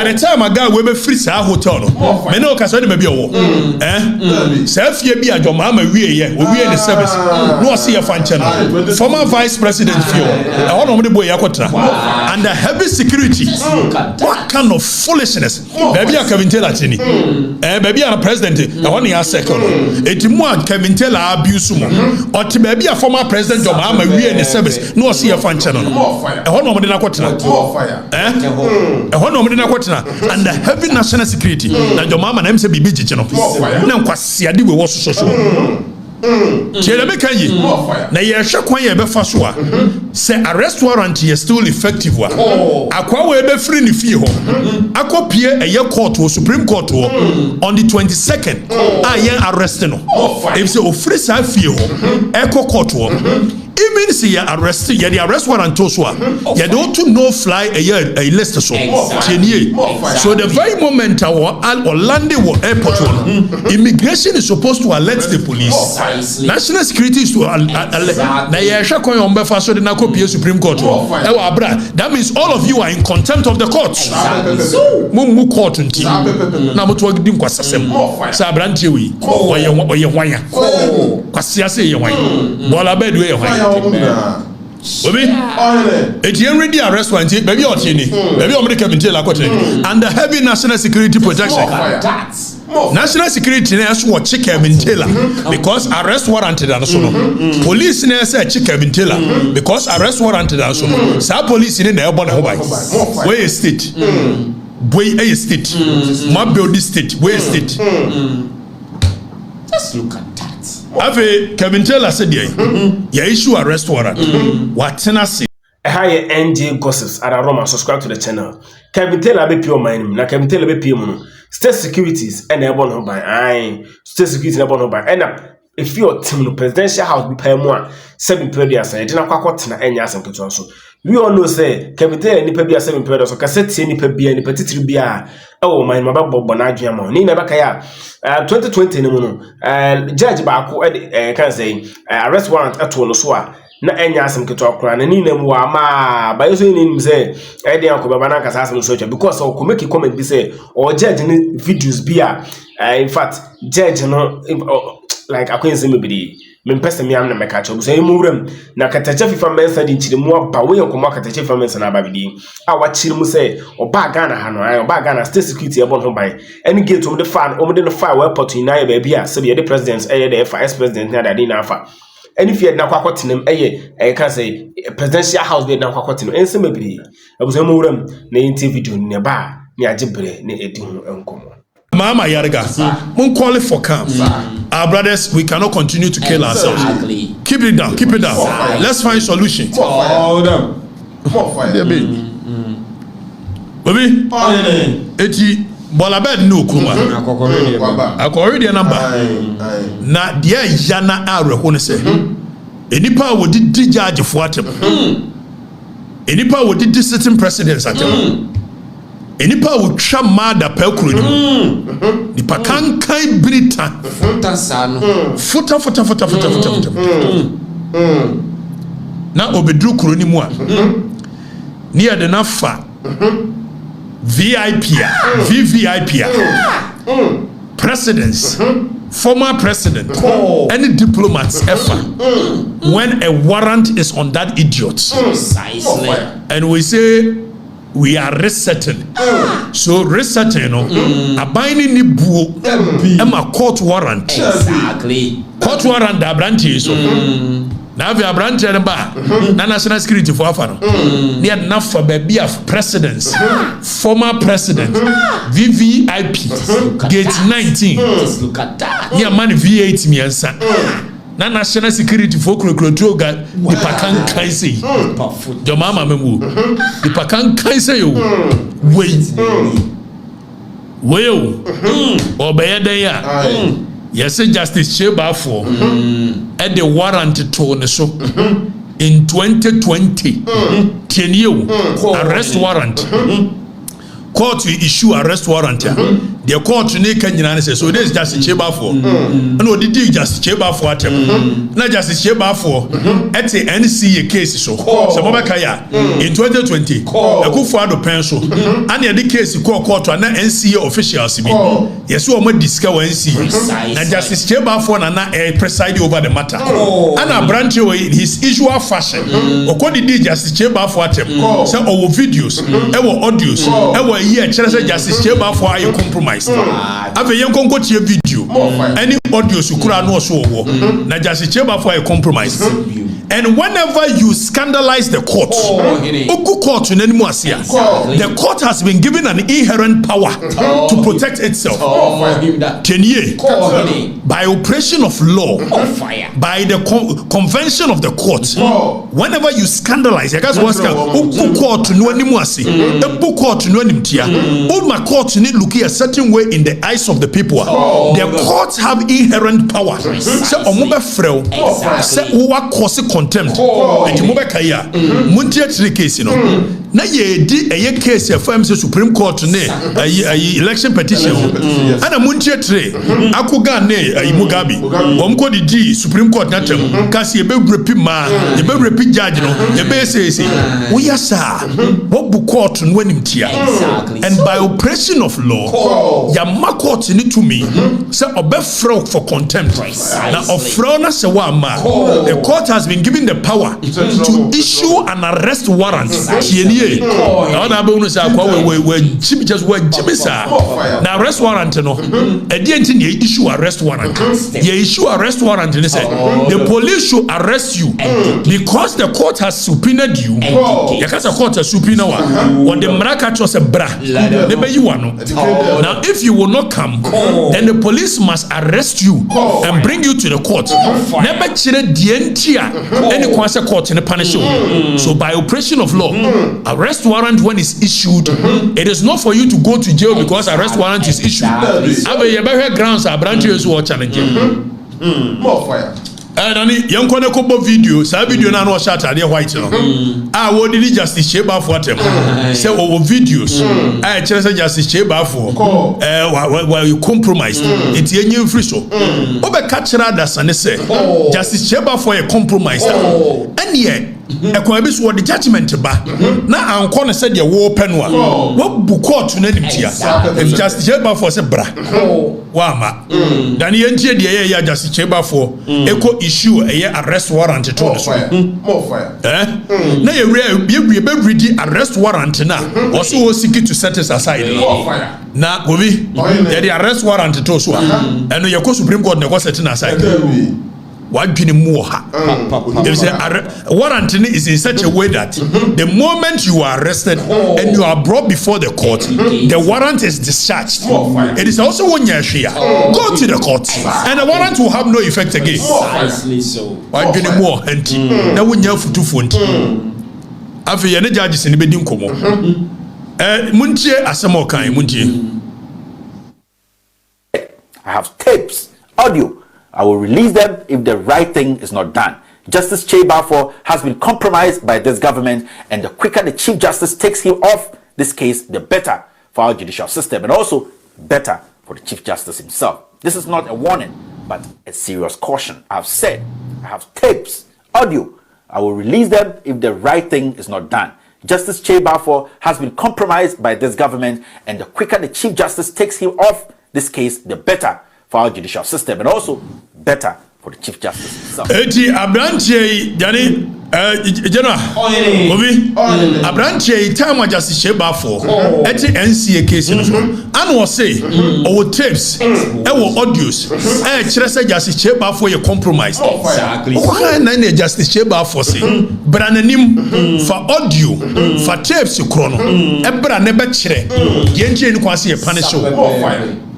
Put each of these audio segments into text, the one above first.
by the time a guy we be free sa hotel no me no ka so de be wo sa fie bi adwoma ma wie ye we wie the service no see your fan channel former vice president fio e hono mo de boy yakotra under heavy security. What kind of foolishness baby a Kelvin Taylor chini baby a president e hono ya second etimu a Kelvin Taylor abuse mo or ti baby a former president adwoma ma wie the service no see your fan channel e hono mo de nakotra e hono mo de nakotra under heavy national security na adwoma ma na mse bibi giche no na nkwasiade we wo so Chere me kan yi na ye hwe kwan ye be fa so a say arrest warrant is still effective wa akwa we be free ni fie ho akopie eye court o Supreme Court on the 22nd yen arrest no if say o free sa fie ho echo court even see ya arrest ya the arrest warrant to so ya don't to no fly a list so tienie so the very moment our Orlando airport immigration is supposed to alert the police. National security is to na ye hwe kon yon be fa so de na copy Supreme Court that means all of you are in contempt of the court. Mu court nti na mo to agidi nkwasasem sa abrantie wi oye hwanya kwasia se ye hwan bola bedu ye hwan Obi etiyen ready arrest warrant baby otini baby omre Kelvin Taylor kote under heavy national security protection. National security na so watch Kelvin Taylor because arrest warrant da so no police na say Kelvin Taylor because arrest warrant da so no sa police ni na e bo na ho bai wey state boy a state ma build this state wey state. Just look at that. Ave Kelvin Taylor said ya issue arrest warrant what na say Hi NJ Gossips at Roma, subscribe to the channel. Kelvin Taylor be pure mind na Kelvin Taylor be pure no state securities and e born by state security na born by and if your team no presidential house be pay more 7 period and na kwakot na enya asem keto so we all know say Kelvin Taylor ni pa bia 7 period so kaseti ni pa bia ni petitiri bia e wo man ma babbo na adwea ma ni na baka ya 2020 ni mu no judge ba ko can say arrest warrant ato no so a na enya asem keto akora na ni na mu ama ba yeso ni say e dey akọ baba na kasa asem so because o ko make comment be say or judge ni videos bia in fact judge no like akwenze mebidi me pese me am na meka cho so emuwram na Okatakyie FIFA Mensah di nchire mu aba we yankomo Okatakyie FIFA Mensah na aba bidi a wa chire mu say oba Ghana ha no oba Ghana state security e bon ho ban any gate om de fan om de no fire we port in na ba bia se be the president e the Exp0sês na da na afa any fear na kwakotenem e can say presidential house be na kwakotenem ense mebidi abuso emuwram na yinti video ne ba ni agibre ne edi hu enkomo Mama Yarga, mun call it for calm. Our brothers, we cannot continue to kill ourselves. Keep it down, keep it down. Let's find solution. Hold them. Baby, eti bola bed no kuma. Akori dia number. Na dia yana are ho ne se. Enipa wo di judge for atem. Enipa wo di sitting presidents atem. Enipa wo twa mada pakuro ni nipa kankai brita Futa sano futa na obedru kuro ni mu a ni ade na fa VIP VVIP presidents former president any diplomats ever when a warrant is on that idiot precisely and we say we are resetting. So resetting, abiding ni buo, ema court warrant. Exactly. Court warrant da branch so. Na vi branch na ba. Na national security for afano. Ni enough for baby of presidents, former president, VVIP, gate 19. Just look at that. Ni man V8 Mensah. Na national security for krokodro ga the pakan kaise your mama memu the pakan kaise yo wait obeyeden ya yes justice cheba for at the warrant to ne so in 2020 10 year arrest warrant court issue arrest warrant the court ne ka nyina ne say so this Justice Chebafo na odidi Justice Chebafo atem na Justice Chebafo ete NCA case so so mobeka ya in 2020 akufo ado pen so ana the case court na NCA officials bi yes o mo discuss wa NCA na Justice Chebafo na preside over the matter ana branch in his usual fashion okodidi Justice Chebafo atem say owo videos ewo audios ewo here kire say Justice Chebafo ayo compromise ave yen konko tie video any audio sukura no so wo na Justice Chebafo ayo compromise and whenever you scandalize the court oku court nanimu asia the court has been given an inherent power to protect itself by operation of law by the convention of the court whenever you scandalize guys what oku court no animu ase ebu court no animtia all my court need look a certain way in the eyes of the people the courts have inherent power say omo be frel say wo cause contempt enti mo be kai a muntie three case no na ye di eye case afam say Supreme Court ne election petition ana muntie three akoga ne Mugabe wom ko di Supreme Court na tem kasi e be repi ma e be repi judge no e be say we yasa wo bu court no animtia and by operation of law ya ma court ni to me say obefro for contempt na ofro na say wa ma the court has been given the power to issue an arrest warrant tienie na na be unu say akwa we chip just we jimisa na arrest warrant no e die nti ne issue arrest warrant ye issue arrest warrant ne say the police should arrest you because the court has subpoenaed you ya kasa court has subpoena wa on the mraka cho say bra ne be you no now if you will not come then the police must arrest you and bring you to the court never chire die ntia any kwase court ne punish you so by operation of law arrest warrant when is issued it is not for you to go to jail because arrest warrant is issued abe ye be grounds are branches or challenge more fire nani yanko ne ko bo video sa video na no shot ade white no wo did Justice Chebafo atem say o videos kire say Justice Chebafo why you compromise it yenye free so obe ka kire adasane say Justice Chebafo e compromise ene ekwa bi so the judgment ba na anko ne say de wo pen wo bu court na nimtia Justice Chebafo say bra wa ma dan yentie de ye ya Justice Chebafo eko issue arrest warrant to more fire na ye be ready arrest warrant na also seek to set us aside na gobi the arrest warrant to so and ye ko Supreme Court na go set aside wadwini mu ha if say warrant is in such a way that the moment you are arrested and you are brought before the court the warrant is discharged it is also when you go to the court and the warrant will have no effect again precisely so wadwini mu anti na wonya futufu nti afi ye ne judges ni bedi nkomo muntie asemo kan muntie I have tapes, audio. I will release them if the right thing is not done. Justice Chebafo has been compromised by this government, and the quicker the Chief Justice takes him off this case, the better for our judicial system, and also better for the Chief Justice himself. This is not a warning, but a serious caution. I have said, I have tapes, audio. I will release them if the right thing is not done. Justice Chebafo has been compromised by this government, and the quicker the Chief Justice takes him off this case, the better for our judicial system, and also better for the Chief Justice himself. Eti abranche jani jena obi abranche time Justice Chebafo eti NCA case no an wo say o tapes wo audios kire say Justice Chebafo ye compromise exactly o na na Justice Chebafo say brananim for audio for tapes krono bra ne be kire ye ntie ni kwase ye punish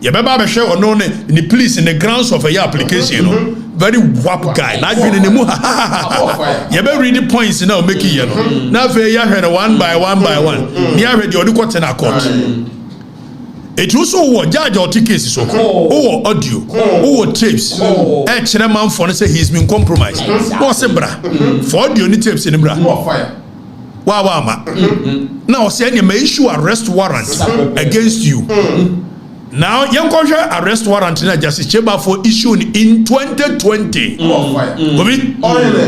ye be ba be hwe ono ne police in the grounds of a application no very wap guy na adwene ne mu ye be read the points now make you know na fe ya hwe one by one ni ahwe de odikot na court it also wo judge or case so o audio o tapes kire man for say he's been compromised what's say bra for audio ni tapes ni bra wa ma now say any may issue arrest warrant against you Now, young arrest warrant in Justice Cheba for issued in 2020.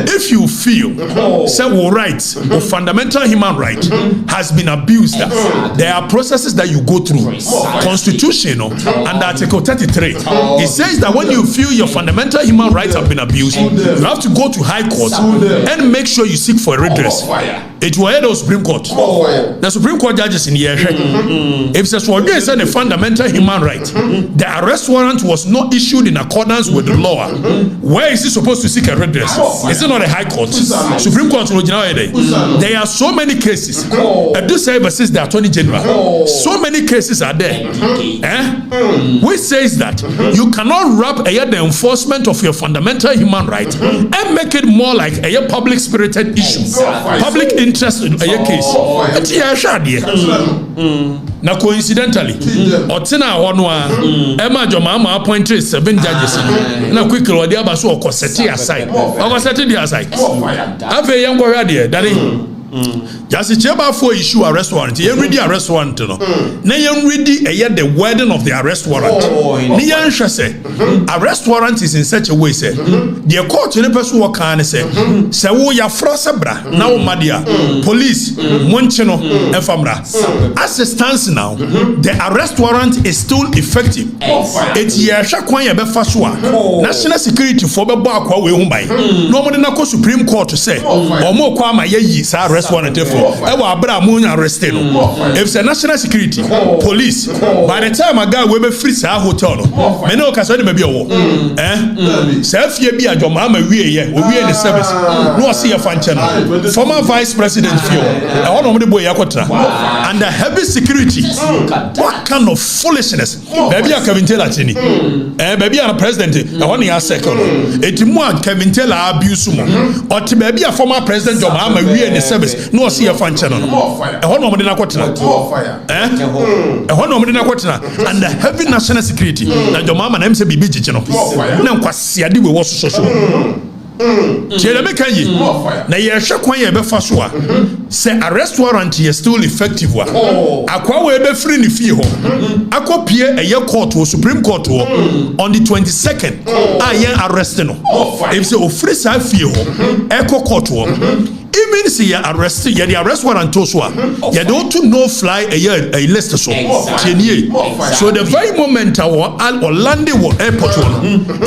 If you feel civil rights or fundamental human right has been abused, there are processes that you go through. Constitutional and Article 33. It says that when you feel your fundamental human rights have been abused, you have to go to High Court and make sure you seek for a redress. It will head to the Supreme Court. The Supreme Court judges in the area. If it's a fundamental human right, the arrest warrant was not issued in accordance with the law. Where is he supposed to seek a redress? Is it not a High Court? Supreme Court. There are so many cases. Exp0sês the Attorney General. So many cases are there. Which says that you cannot wrap the enforcement of your fundamental human right and make it more like a public spirited issue, public interest in a case. Now coincidentally, Otina Honwa, Emma Jomama appointed 7 judges. Now quickly, what they are so set aside. Set aside. Have a young boy there, Daddy. Justice Cheba for issue arrest warrant. You read the arrest warrant, no? Now you read the wording of the arrest warrant. Niyansha say arrest warrant is in such a way say the court in the person who can say wo ya frosebra now madia police monchino enfamra. As it stands now, the arrest warrant is still effective. It ya shakwan ya be faswa national security for be bo akwa we hu bai. No mo na ko Supreme Court to say omo kwa ma yi sa arrest warrant for abra mo arrested no. If it's a national security police by the time a guy we be free sa hotel no me no Okatakyie me be owo say fie bi adwoma ma wie ye we the service no see your fan channel former vice president fio e ho no mo de boy yakotra under heavy security. What kind of foolishness baby a Kelvin chini baby a president e ho ne ya second etimu a Kelvin abuse mo or ti baby a former president adwoma ma wie the service no see your fan channel no e ho no mo de nakotra e ho no mo de nakotra under heavy national security na adwoma ma na mse bibi chichi no na nkwasiade we wo so Tiele meka yi na ye hwe kwan ye be fa so a say arrest warrant is still effective wa akwa we be free ni fie ho akopie eye court wo Supreme Court wo on the 22nd aye arrest no if say o free sa fie ho eko court wo even see you arrest you the arrest warrant to so you don't to no fly a list so so the very moment or landing airport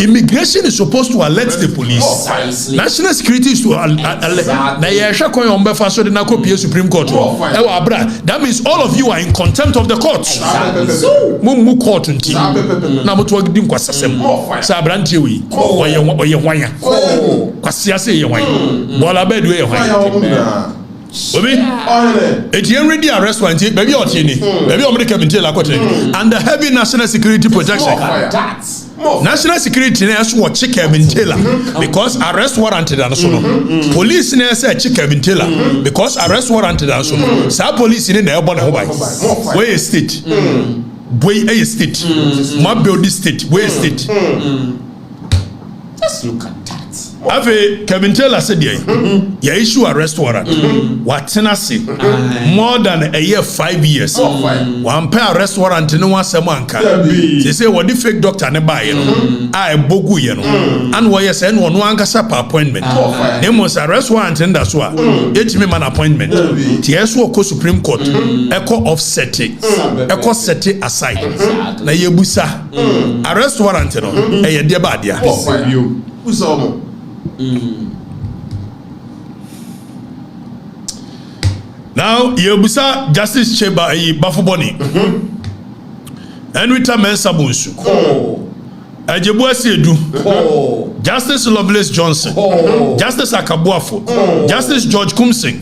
immigration is supposed to alert the police. National security is to na ye hwe kon yon be fa so de na kopie Supreme Court that means all of you are in contempt of the court. Mu court nti na mo to di nkwasasem sa brantie wi oye hwanya kwasia se ye hwan bola bedu ye hwan Obi, it's already arrest warrant. Baby, or tini, baby, or make a mentela cotton and the heavy national security protection. National security nurse what check Kelvin because arrest warranted and so on. Police nurse check Kelvin because arrest warranted and so on. Sa police in the urban home. Where is state? Where is state? My building state. Where is state? Let's look at that. Ave Kelvin said ya issue arrest warrant. Watena say more than a year 5 years. One pair arrest warrant no one semanka. They say what the fake doctor ne buy no. I bogu ye no. And why yes and one ankasa per appointment. They must arrest warrant and that's why. Etimi man appointment. TS wo ko Supreme Court. Eko offset it. Eko set it aside. Na ye busa. Arrest warrant no. E ye dia ba dia. Usomo. Now, Yebusa Justice Cheba Bafuboni. Enwita Mensah bunsu. Exp0sês Edu. Justice Lovelace Johnson. Justice Akabuafo. Justice George Kumsing.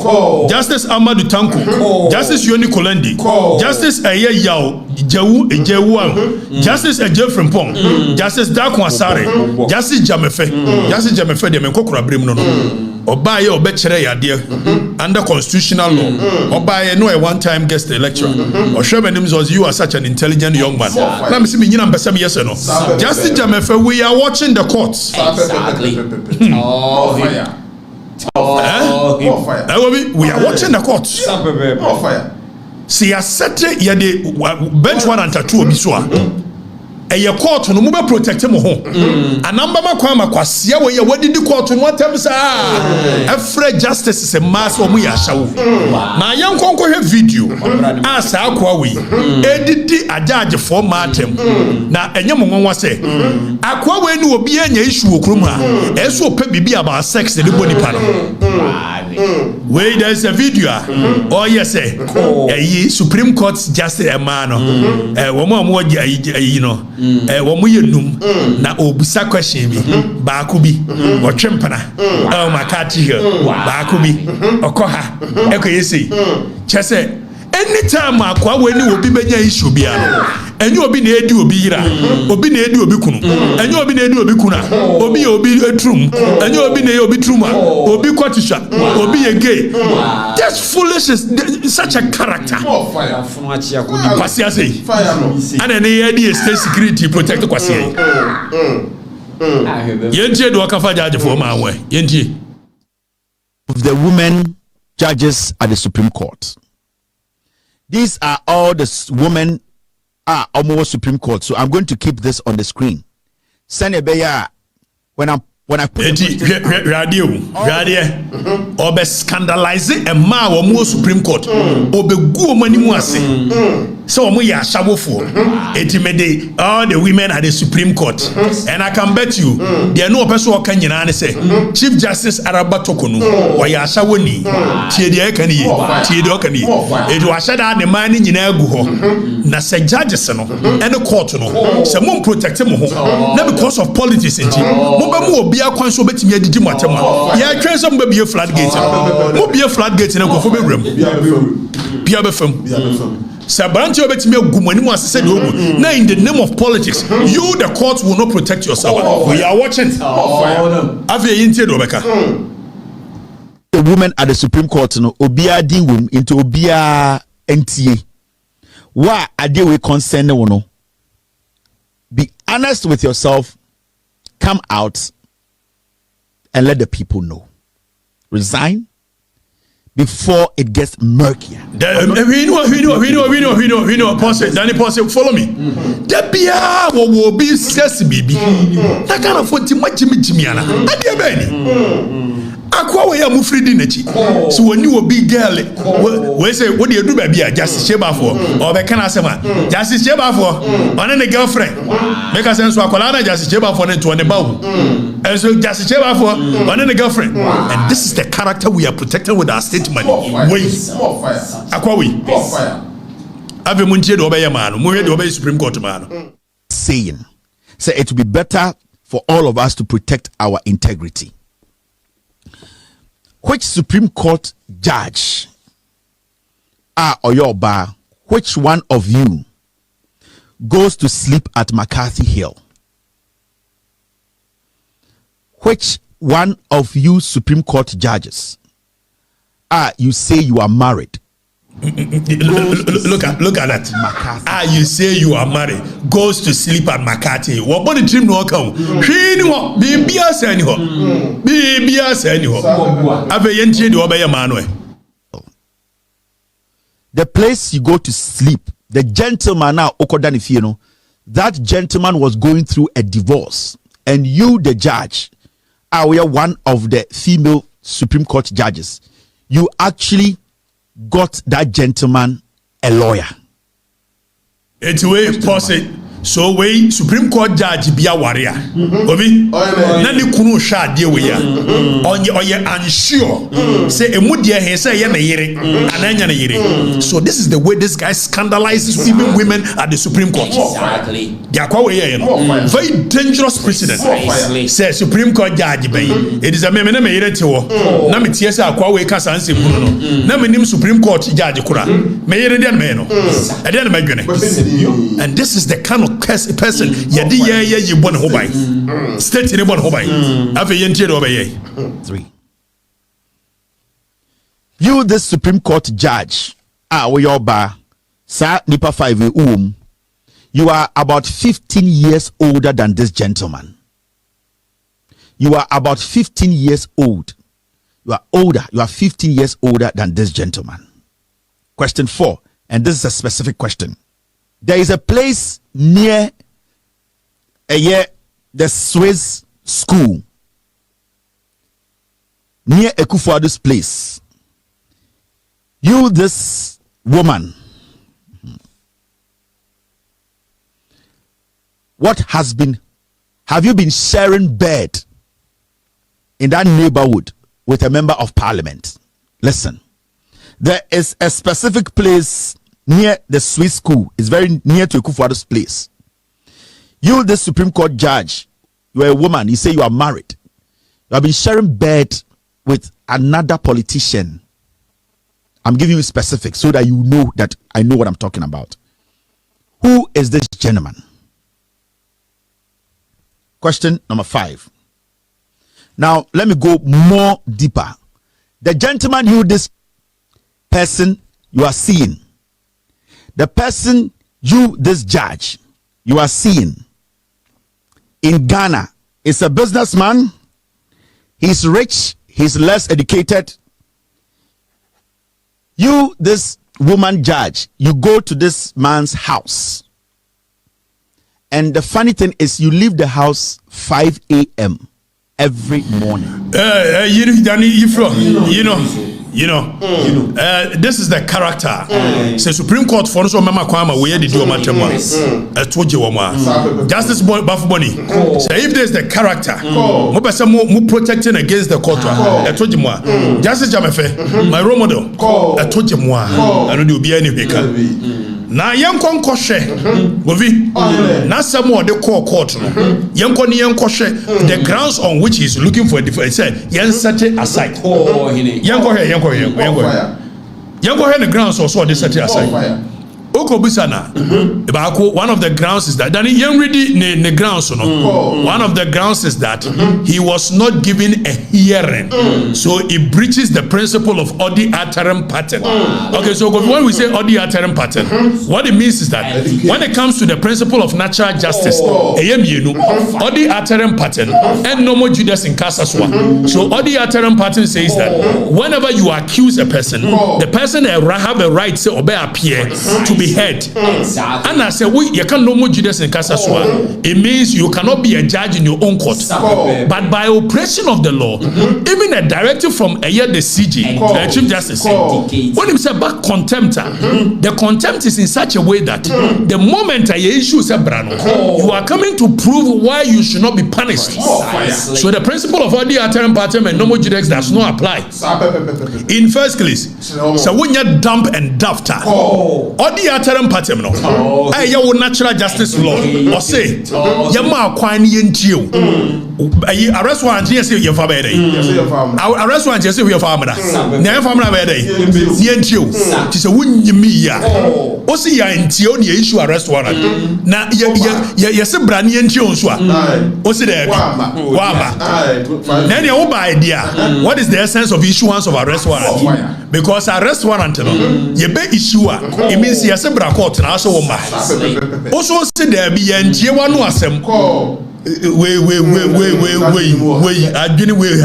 Justice Amadou Tanko. Justice Yoni Kolendi. Justice Eye Yao Ejewuang. Justice Frimpong. Justice Daku Asare. Justice Jamefe. Justice Jamefe de Menkokura Brim no. Obaye obechere yade under constitutional law. Obaye no a one-time guest lecturer. Oshemenim was you are such an intelligent young man. Let me see me nyina mbesem yes no. Justice Jamefe, we are watching the courts. Exactly. Fire. Fire. We are watching the courts. Fire. See, I set ye the bench warrant at 2 obi so a eye court no mo be protect mo ho anamba makwa makwasia we ye wadidi court no atem sa afre justice se mass o mo ya hyawo na yankonko hwe video asa akwa we edidi ajaje for matem na enye mo nwanwa se akwa we ni obi anya issue okrum ha eso pe bibi about sex de boni pa no wait, there's a video. Oh yes, Supreme Court justice a man. Womo you know. Womo yenum na obusa question bi. Baakubi. O twempana. Oh makati here. Baakubi. Okoha. Eko yesi. Chese anytime akwa we ni obi benya issue bia no. Enye obi na edi obi yira. Obi na edi obi kunu. Enye obi na edi obi kuna. Obi etrum. Enye obi na obi truma. Obi kwatisha. Obi ye gay. That's foolish is such a character. Fire. Kwasia say. Fire no. And then the state security protect kwasia. Yentie do akafa judge for man we. Yentie. Of the women judges at the Supreme Court. These are all the women almost Supreme Court. So I'm going to keep this on the screen. Send a beya when I put radio obe scandalize a ma wo mo Supreme Court obe gu omani mu ase so omo ya shawofo etimede all the women at the Supreme Court and I can bet you there no person o kan nyina ne say Chief Justice Araba Tokonu wo ya shawoni tie de kan yi tie de o kan yi e do ashada ne man ni nyina agu ho na say judges no and the court no say mo protect mo ho na because of politics enti mo be mo obi akwan so betimi adidi mo atema ya twen so mo be floodgate mo be floodgate na ko fo be wram bia be fam Sabanti obetimi agumani mu asese de ogu na in the name of politics you the court will not protect yourself. We are watching ave yintie do beka the women at the Supreme Court no obia di wom into obia entie wa ade we concern no no. Be honest with yourself, come out and let the people know. Resign before it gets murkier. We know. Pause. Follow me. The bia wo be stress baby. That kind of what Jimmy ana. Ade beni. Akwa we ya mufridi nechi. So when you be girl, we say what do you do baby? Justice Sheba for or be can asema. Justice Sheba for on the girlfriend. Make a sense wa kola na Justice Sheba for to on the bawu. And so Justice Sheba for on the girlfriend. And this is the character we are protecting with our state money. Wait. Akwa we. Ave muntie do obeye man. Mo do obeye Supreme Court man. Saying, so it will be better for all of us to protect our integrity. Which Supreme Court judge or your bar, which one of you goes to sleep at McCarthy Hill? Which one of you Supreme Court judges you say you are married? Look at that. McCarthy. You say you are married, goes to sleep at McCarthy. What body dream no come? Be send ho. Ave yentie do obey manwe. The place you go to sleep, the gentleman now okodani fie no, that gentleman was going through a divorce, and you, the judge, we are one of the female Supreme Court judges. You actually got that gentleman a lawyer. It's way possible. So we Supreme Court judge be a warrior. Obi, na ni kunu sha de we ya. Onye unsure. Say emudia he say ye na yire, ananya na yire. So this is the way this guy scandalizes even women at the Supreme Court. Exactly. They are quite very dangerous precedent. Say Supreme Court judge be. It is a me na me yire te wo. Na me tie say akwa we ka sanse mu no. Na me nim Supreme Court judge kura. Me yire de me no. E de na me dwene. And this is the kind of person yadi ye bon hobai state in bon hobai ave yentie do obey 3. You, this Supreme Court judge, we your bar, sir, nipa 5 you are about 15 years older than this gentleman. You are about 15 years old. You are older. You are 15 years older than this gentleman. Question 4, and this is a specific question. There is a place near the Swiss school near Ekufo-Addo's place. You, this woman, have you been sharing bed in that neighborhood with a member of parliament? Listen, there is a specific place near the Swiss school. It's very near to Ekufo-Addo's place. You, the Supreme Court judge, you are a woman, you say you are married. You have been sharing bed with another politician. I'm giving you specifics so that you know that I know what I'm talking about. Who is this gentleman? Question number 5. Now, let me go more deeper. The gentleman you, this person you are seeing, the person you, this judge, you are seeing in Ghana is a businessman. He's rich, he's less educated. You, this woman judge, you go to this man's house. And the funny thing is, you leave the house 5 a.m. every morning. This is the character. Say Supreme Court for so mama kwama we dey do matema. Etoje wo ma. Justice Bafuboni. Say if there is the character, mo pese mo protecting against the court. Etoje mo. Justice Jamefe, my role model. Etoje mo. Anu dey obi ani hweka. Na yenko nkɔhwɛ govi na some of the court no yenko ni yenko hwɛ the grounds on which he is looking for a defense say yen set it aside yenko the grounds also they set it aside okobisana ebako one of the grounds is that then yen ready the grounds no one of the grounds is that he was not given a hearing so it breaches the principle of odi aterim pattern. Okay, so when we say odi aterim pattern, what it means is that when it comes to the principle of natural justice odi aterim pattern and normal judas in kasaswa. So odi aterim pattern says that whenever you accuse a person, the person have a right to appear to be heard. Exactly. And I say you can no more judas in kasaswa. It means you cannot be a judge in your own court. But by operation of the law, even a directive from the CG, the Chief Justice, when he said back contempt, the contempt is in such a way that the moment a issue is brano, you are coming to prove why you should not be punished. So the principle of odi aterim pattern and normal judex does not apply. In first place, so when you dump and daft, odi aterim pattern no, your natural justice law, or say, Yama Quine Yentio. Arrest warrant, yes, your father. Arrest warrant, yes, your father. Never family day. Yentio. Tis a wouldn't you me ya. Also, ya in Tionia issue arrest warrant. Now, yes, a brand Yentio. Also, there. Wamba. Then your idea. What is the essence of issuance of arrest warrant? Because arrest warrant, you be issue. It means yes, a court and also also said there be and Jiwanu asem. Wait. I didn't wait.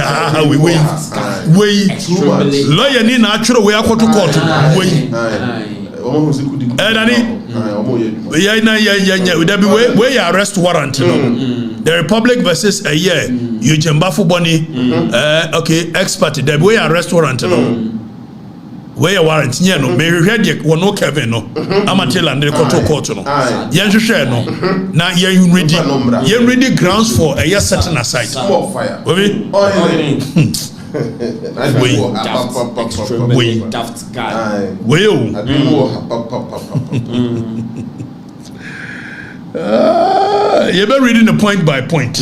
Lawyer need natural way. I go to court. Where you arrest warrant? The Republic versus a year. You Jembafu Boni. Okay, expert. The way arrest warrant. Where your warrant? Yeah, no. May read you one no Kelvin no. Amateur and the court no. Yen share no. Now you ready grounds for a year setting aside. Wait. Daft guy. You've been reading the point by point.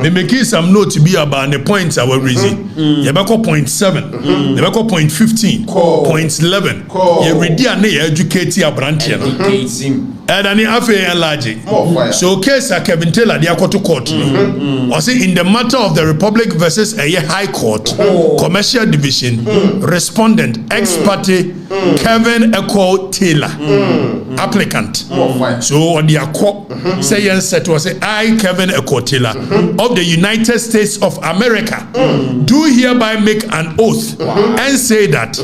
They make some note to be about the points I was raising. You better call point 7. You better call point 15. Point 11. You ready and educate your branch. Educates him. And then after large. So case a Kelvin Taylor they are to court. I say in the matter of the Republic versus a High Court Commercial Division respondent ex parte Kelvin Taylor. applicant. Fire. So on the accord, say yes, said to us, I, Kelvin Ekotila, of the United States of America, do hereby make an oath and say that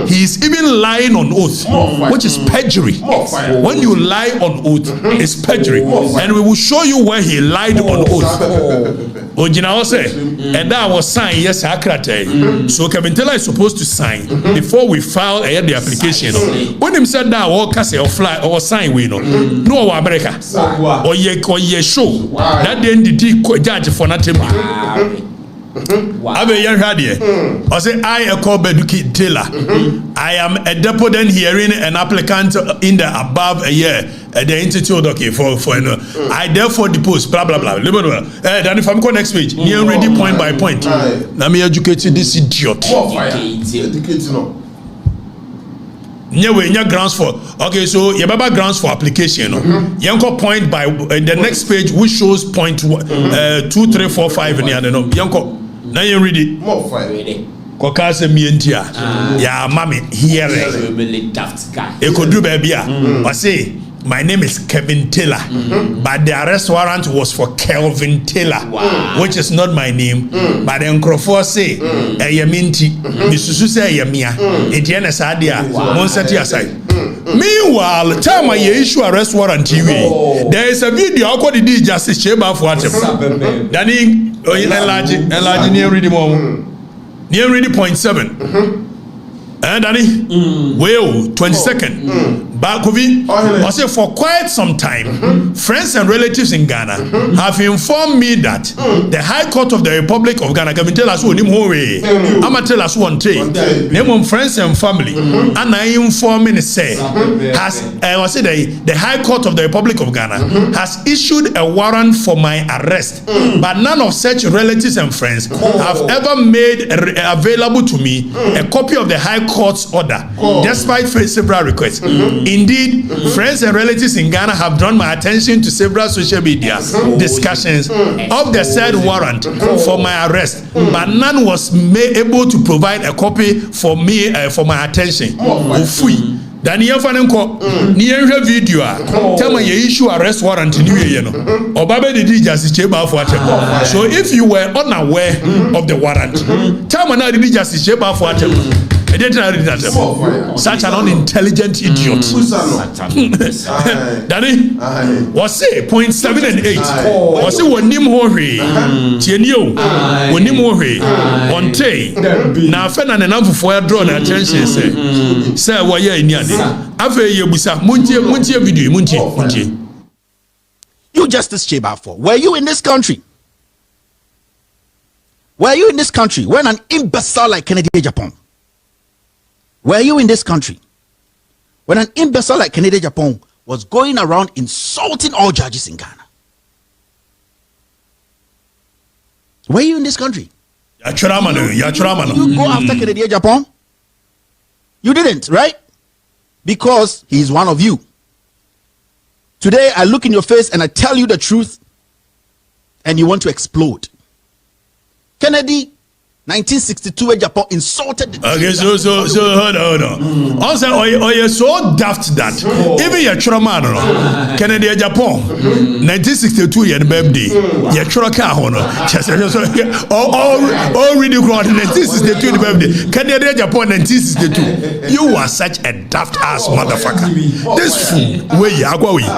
he is even lying on oath, which is perjury. When you lie on oath, it's perjury. And we will show you where he lied on oath. Ojina say, and that was signed, yes, Akrate. So Kelvin Taylor is supposed to sign before we file the application. When him said that, or cast or fly or sign, we know. No, America. Or ye show. That then the judge for nothing. Abe yan hwade I say I Ekp0sês Taylor I am a deponent hearing an applicant in the above a year the institute okay for I therefore depose blah blah blah then if I'm go next page near ready point by point na me educate this idiot nya grounds for okay so your baba grounds for application yanko point by the next page which shows point 2 3 4 5 and no yanko now you read it More fire. Koka se mientia ya mami hearing e could do baby I say my name is Kelvin Taylor, but the arrest warrant was for Kelvin Taylor, which is not my name. But the Encrofor say, Ayaminti, Misusu say Ayamia, Etienne Sadia, Monsati aside. Meanwhile, time I issue arrest warrant TV, there is a video how could the justice chamber for what? Danny, enlarge near reading near reading point 7. And Danny, well, 22nd. Bakovi, I say for quite some time, friends and relatives in Ghana have informed me that the High Court of the Republic of Ghana can tell us who I'ma tell us one thing. Name friends and family, and I inform me say has I say the High Court of the Republic of Ghana has issued a warrant for my arrest, but none of such relatives and friends have ever made available to me a copy of the High Court's order, despite several requests. Indeed, friends and relatives in Ghana have drawn my attention to several social media discussions of the said warrant for my arrest, but none was able to provide a copy for me for my attention. Ofui. Daniel Fanenko, near video, tell me you issue arrest warrant in you know. Or Baba the justice chamber for what. So if you were unaware of the warrant, tell me now the justice chamber for what. Such an unintelligent idiot. Danny, was say point 7 and 8. Was say when nim hore, tienio, when nim hore, on tay. Na fena na namfu for draw na attention say why in yadi. Ave ye busa muntie video muntie. You Justice Chebafo, were you in this country? Were you in this country when an imbecile like Kennedy Japan? Were you in this country when an imbecile like Kennedy Japan was going around insulting all judges in Ghana? Were you in this country? You go after Kennedy Japan? You didn't, right? Because he is one of you. Today I look in your face and I tell you the truth and you want to explode. Kennedy 1962 Japan insulted the okay, so hold on. Also, you're so daft that even your trauma, Kennedy Japan 1962 year birthday, your trauma honor, all really grown 1962 birthday, Kennedy Japan 1962. You are such a daft ass motherfucker. This fool, where you are going?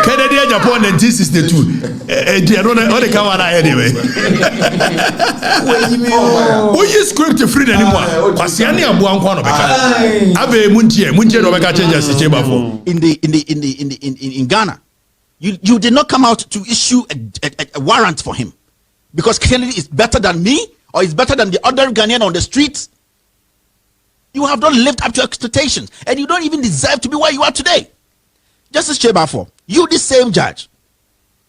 Kennedy Japan 1962. I don't know the camera anyway. Who you script free anymore? Pasiani abu anko no beka. Abe muntie no beka change the chamber for. In Ghana, you did not come out to issue a warrant for him because Kennedy is better than me or is better than the other Ghanaian on the streets. You have not lived up to expectations and you don't even deserve to be where you are today. Justice Chebafo, you the same judge.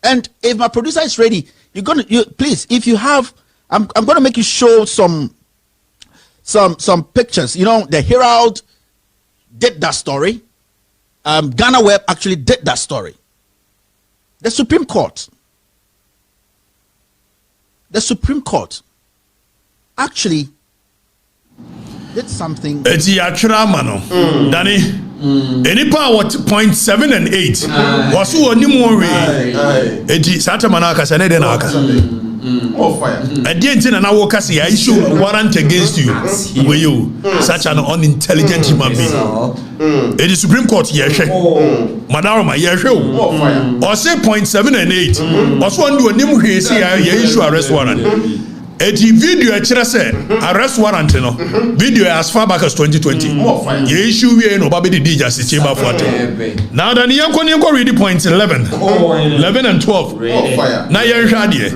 And if my producer is ready, please, if you have, I'm gonna make you show some pictures. You know, the Herald did that story. Ghana Web actually did that story. The Supreme Court actually did something. Eti atwera ma no. Dani. Enipa what point 7 and 8. Wasu oni mo we. Eti sata manaka sane de na aka. More fire. Edi na wo kasi ya issue warrant against you. We you such an unintelligent human being. Edi Supreme Court yehwe. Madaroma yehwe o. More fire. Or say point 7 and 8. Wasu oni onim hwe si ya issue arrest warrant. Eti video actually said arrest warrant no video as far back as 2020 ye issue we no baby the justice chamber for now then yanko read point 11 and 12 na ye hwa de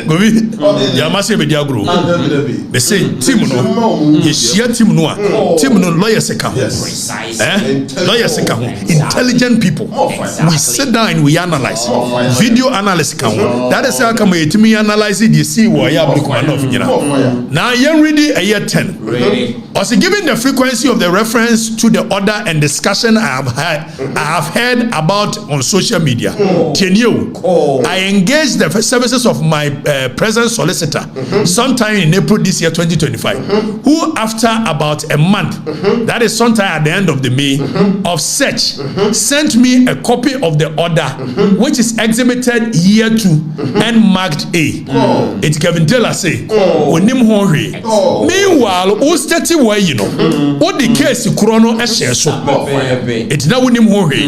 gobi ya mase be dia gro be say team no ye share team no lawyers ka ho lawyers ka ho intelligent people we sit down we analyze video analysis ka ho that is how come me analyze it, you see what I have now you ready a year 10 also given the frequency of the reference to the order and discussion I have heard about on social media. I engaged the services of my present solicitor sometime in April this year 2025 who after about a month that is sometime at the end of the May of search sent me a copy of the order which is exhibited here to and marked A. It's Kelvin say onim ho hwe. Meanwhile o stati way you know o the case chrono e share so it na wonim ho hwe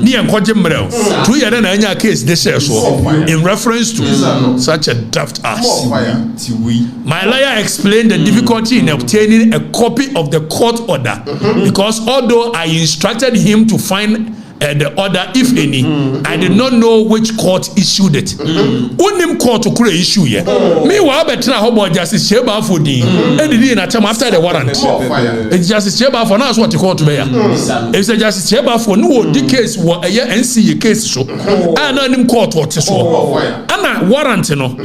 ni enkoje mrel 2 year na anya case de share so in reference to such a daft ass. My lawyer explained the difficulty in obtaining a copy of the court order because although I instructed him to find the order, if any, I did not know which court issued it. Unim court to create issue here. Meanwhile, better how about Justice Cheba for the after the warrant. It's Justice Cheba for now. What you call to be. It's a Justice Cheba for no the case what a NC case so. And unim court what so. And a warrant no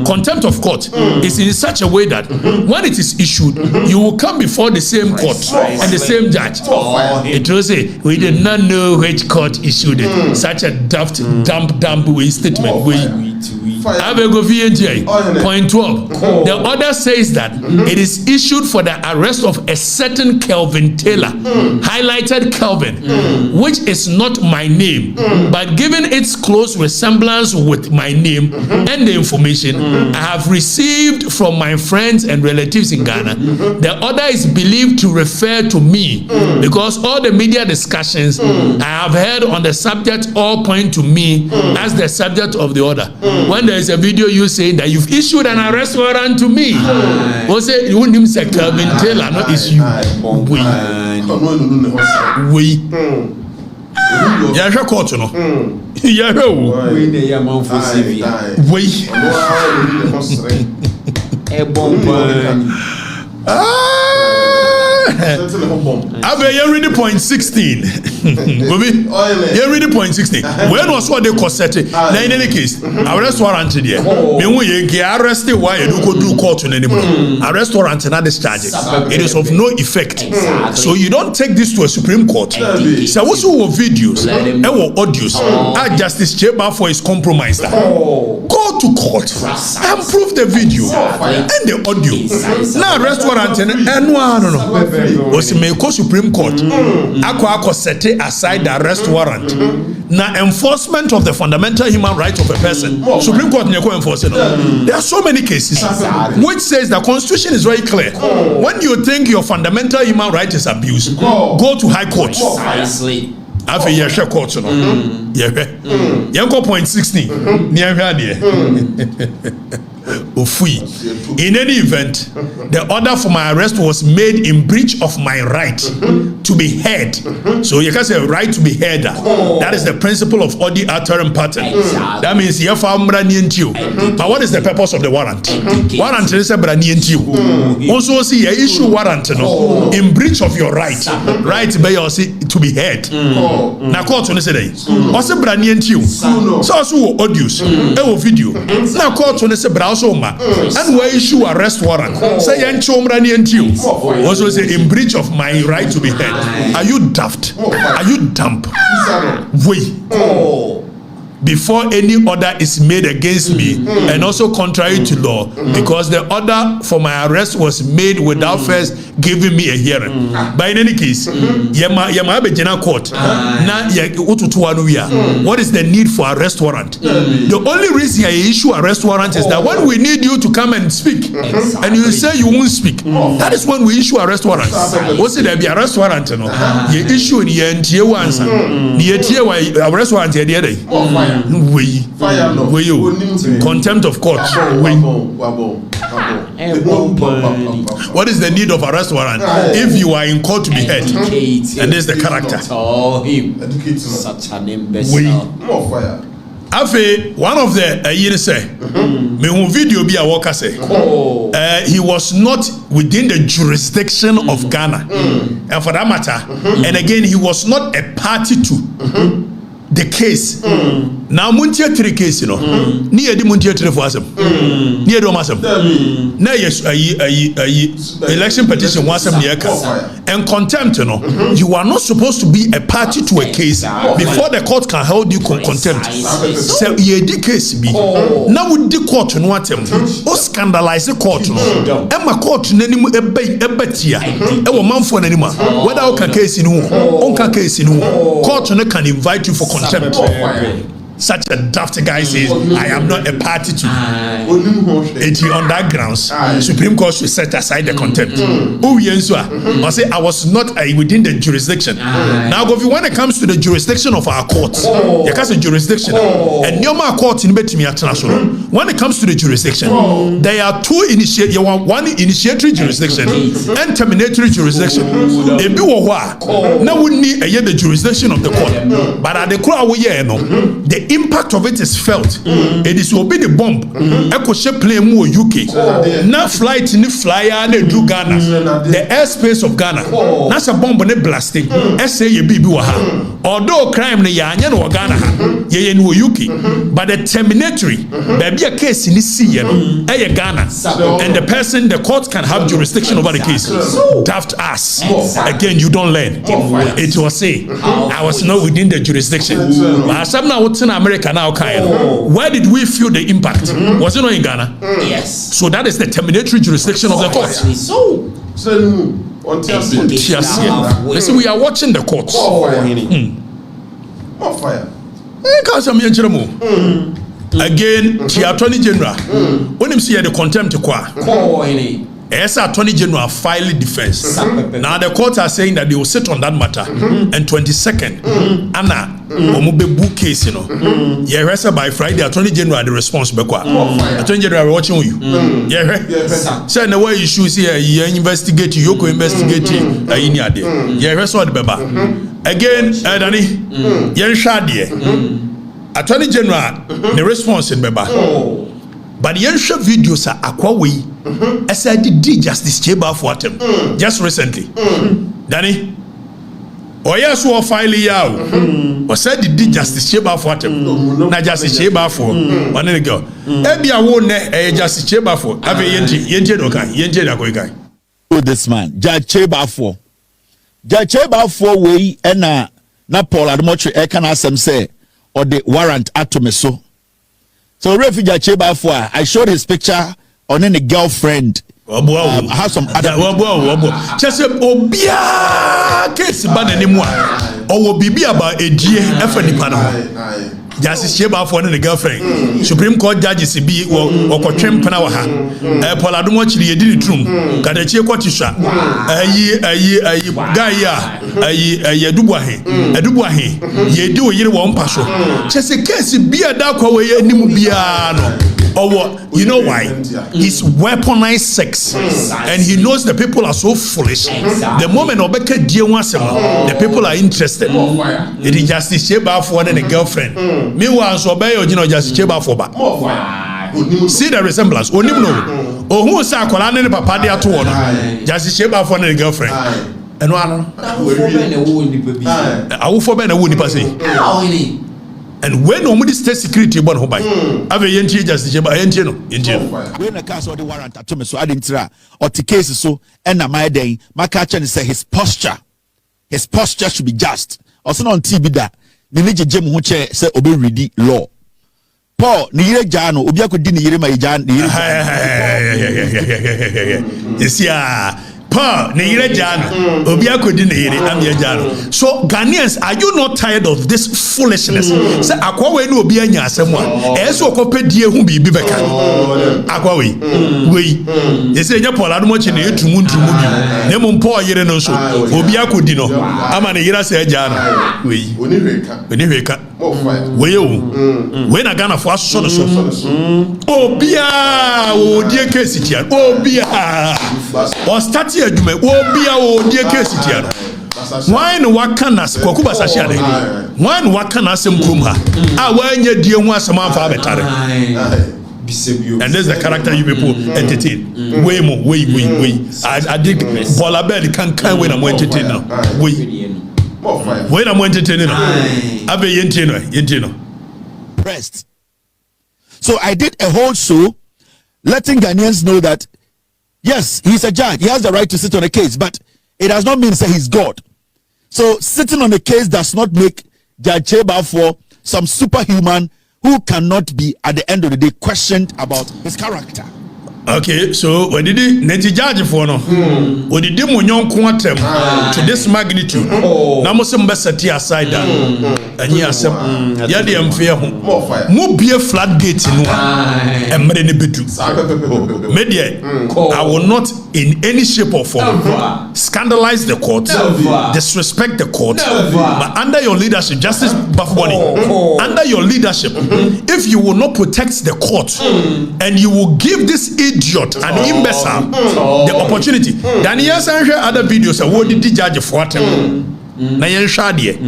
contempt of court is in such a way that when it is issued, you will come before the same court and the same judge. It will say we did not know which court issued it. Such a daft, dump way statement. Point 12. The order says that it is issued for the arrest of a certain Kelvin Taylor, highlighted Kelvin, which is not my name, but given its close resemblance with my name and the information I have received from my friends and relatives in Ghana, the order is believed to refer to me because all the media discussions I have heard on the subject all point to me as the subject of the order. When there is a video you saying that you've issued an arrest warrant to me, we say you wouldn't say Kelvin Taylor, not issue. We. Yeah, court no. Yeah, you read point 16. You read point 16. When was what they consider? Now in any case, arrest warrant there. When we get arrested, why you go do court in anymore? Arrest warrant and other charges. It is of no effect. So you don't take this to a Supreme Court. So also videos, audios. Justice Cheba for his compromise. Go to court and prove the video and the audio. Now arrest warrant and no. Was may go Supreme Court. Ako set aside the arrest warrant. Now enforcement of the fundamental human right of a person. Supreme Court never enforce it. There are so many cases which says the Constitution is very clear. When you think your fundamental human right is abused, go to High Court. After you share court, point 16. In any event, the order for my arrest was made in breach of my right to be heard. So you can say right to be heard. That is the principle of Odi Aterim pattern. That means you have you. But what is the purpose of the warrant? Warrant is a you. Also see a issue warrant in breach of your right. Right to be heard. Now court on say also you. So also audios, video. Now court on say and where issue arrest warrant. Say also say in breach of my right to be heard. Are you daft? Are you dumb? before any order is made against me and also contrary to law, because the order for my arrest was made without first giving me a hearing. But in any case, yama abegina court na what is the need for arrest warrant? The only reason I issue arrest warrant is that when we need you to come and speak, and you say you won't speak, that is when we issue arrest warrant. What's it? There be arrest warrant, you know? You issue in the NTA answer. The arrest warrant the other day. Contempt of court. What is the need of arrest warrant if you are in court to be heard? And this is the character. Such an imbecile. More fire. Afe, one of the you say me who video be a worker say he was not within the jurisdiction of Ghana, and for that matter, and again he was not a party to the case. Now muntia 3 case, you know. Ni edi muntia 3 for asem. Ni edi omasem. Na yes election petition wasem ni eka. And contempt, you know. You are not supposed to be a party to a case before the court can hold you contempt. So ye di case bi. Na wo di court no atem. O scandalize the court no. Emma court n'anim ebetia. E wo manfo n'anim a. Whether o ka case ni ho, o ka case ni ho. Court no can invite you for contempt. Such a daft guy says, I am not a party to it. On that grounds, Supreme Court should set aside the contempt. I say I was not within the jurisdiction. Now, when it comes to the jurisdiction of our courts, because the jurisdiction and normal court in international. When it comes to the jurisdiction, there are one initiatory jurisdiction and terminatory jurisdiction. Now we need the jurisdiction of the court, but at the crowd the impact of it is felt. It is will be the bomb. Echo ship plane more UK. Now flight in the flyer they do Ghana. The airspace of Ghana. That's a bomb on the blasting. Say ye be waha. Although crime ne yanya no Ghana ye no UK. But the terminatory there be a case in this sea Ghana. And the person the court can have jurisdiction over the case. Daft ass. Again you don't learn. It was say I was not within the jurisdiction. America now where did we feel the impact? Was it not in Ghana? Yes. So that is the terminatory jurisdiction of the court. Listen, we are watching the courts. More fire. Again, the Attorney General when him see the contempt as Attorney General filing defense. Now the courts are saying that they will sit on that matter. And 22nd, Anna, book case, you know. Yeah, by Friday, Attorney General the response. Attorney General watching you. Yeah, say the way you should see you investigate you go investigate in your day. Yeah, rest what beba. Again, Danny, yeah, Attorney General the response in beba. But the ancient videos are aquawi as I did Justice Cheba for them just recently. Danny, or yes, who are filing yaw or said the Justice Cheba for them. Not Justice Cheba for 1 minute ago. Maybe I won't Justice Cheba for have a yenje. This man, Judge Cheba for way and na Paul Admochi Ekana say or the warrant atomeso. So refugee Cheba for I showed his picture on any girlfriend. I have some other just obia case ban anymore. Or bibi about a G F and Justice Cheba for the girlfriend. Supreme Court judges be or Kotrim Panawaha. Paul Adumochi did it room. Kadachi Kotisha. A Dubuahe. Ye do a year 1 passion. Just a case be a dark away Nimubiano. Or what? You know why? He's weaponized sex. And he knows the people are so foolish. The moment Obeka dear once the people are interested. It is Justice Cheba for and a girlfriend. Meanwhile, so obey or Justice Cheba for back. See the resemblance. Onimno. Or who say Kolana and Papa de Atuana? Justice Cheba for and a girlfriend. And one I will forbid a woody passing. And when nobody state security born who buy have a yenti just when a cast or the warrant at me so I didn't try or the case so and my day my catcher say his posture should be just also on TV that the major Jim Huche say obey ready law Paul ni yire jano obi akodi ni yire ma jan ni yire. Yes ya. Paul ni yire jano obi akodi ni yire am ye jano. So Ghanaians, are you not tired of this foolishness? Say akwa we no obi anya asem a eso okopedie hu bibi beka. Akwa we. Yes enya Paul adumo chi na etumu ntumu bi. Na mo Paul yire no so obi akodi no ama ni yire se jano. We. Oni hweka. We na Ghana for so no so. Obia odie case tia. Obia. O start adwuma obia odie case tia no. Why no wakanas kwakuba sashi ade. Why no wakanas mkrum ha. A wanye die hu asem amfa betare. And there's the character you people entertain. Way more, way. I dig Bolabel can when I'm entertaining now. When I'm entertaining now. Abe yentino. Pressed. So I did a whole show letting Ghanaians know that yes, he's a judge. He has the right to sit on a case, but it does not mean that he's God. So sitting on a case does not make Judge Ekp0sês some superhuman who cannot be, at the end of the day, questioned about his character. Okay, so what did he judge for no? What did he munyon quantum to this magnitude? Namusum besati aside that. And he has some yadi amfear home. Mo be a floodgate no and many bitu. Media, I will not in any shape or form scandalize the court, disrespect the court, but under your leadership, Justice Bafuboni, under your leadership, if you will not protect the court and you will give this idiot and imbecile the opportunity. Then yes, I hear other videos and what did the judge for him? Na yen shade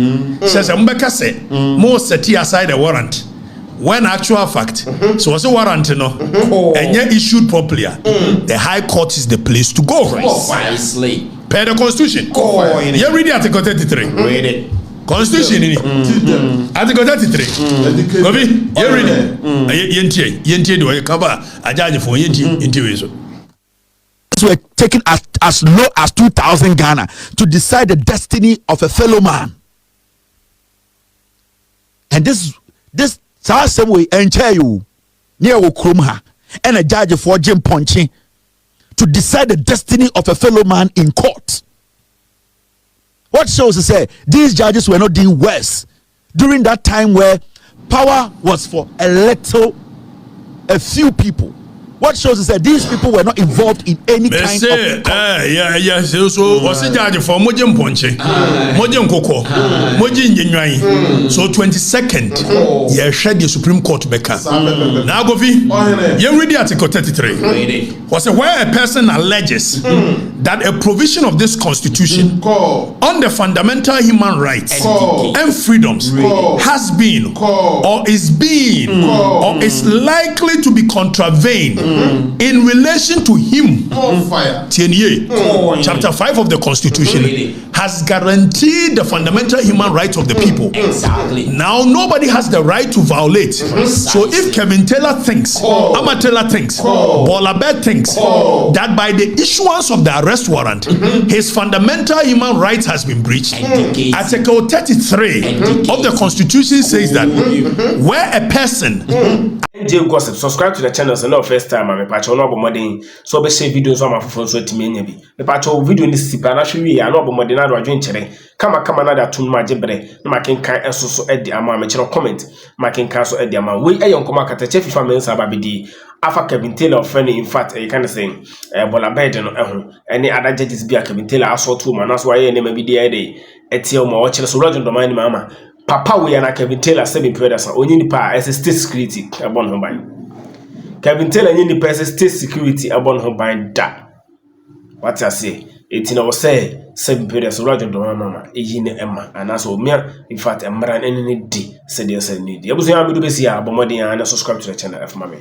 says mbeka say mo set aside a warrant when actual fact so was a warrant no and yet issued properly. The High Court is the place to go. Precisely. Per the Constitution. You read Article 33. Read it. Constitution Article 33. Gobi, you read it. Yentie do you cover a judge for yentie so. Were taken as low as 2,000 Ghana to decide the destiny of a fellow man. And this same way enchair you near Okrumha and a judge for Jim Ponchi to decide the destiny of a fellow man in court. What shows to say these judges were not doing worse during that time where power was for a few people. What shows is that these people were not involved in any kind of so was a judge for Mojim Ponche, Mojim Koko, Mojim Yenwai. So 22nd, you shed the Supreme Court Becca. Now go you read the Article 33. Was where a person alleges that a provision of this Constitution on the fundamental human rights and freedoms has been or is being or is likely to be contravened in relation to him. Chapter 5 of the Constitution has guaranteed the fundamental human rights of the people. Exactly. Now nobody has the right to violate. So if Kelvin Taylor thinks, Ama Taylor thinks, Bolabel thinks that by the issuance of the arrest warrant, his fundamental human rights has been breached, Article 33 of the Constitution says that where a person Gossip, subscribe to the channel so no first time me patch on abomodin so be share videos on my phone so timi nya bi me patch video ni sipa na hwe wi ya no abomodin na do adwen kire kama na da tun ma jebre na makenkan esoso edi ama me kire comment makenkan so edi ama we eyonkoma Okatakyie Afrifa Mensah babidi afa Kelvin Taylor friend in fact you can say bola bed no eho any other judges bi Kelvin Taylor assault woman na so aye ne ma bi dey dey etie o ma o kire so rojo ndomani mama Papa we na Kelvin Taylor 7 predators only nipa as a state security abon ho ban. Kelvin Taylor only nipa as a state security abon ho ban da. What I say? It na say 7 predators rojo do mama eyi ne emma anaso me in fact emran ene ne di said yes need. Ebuso ya me do be sia abomodin ya na subscribe to the channel F mama.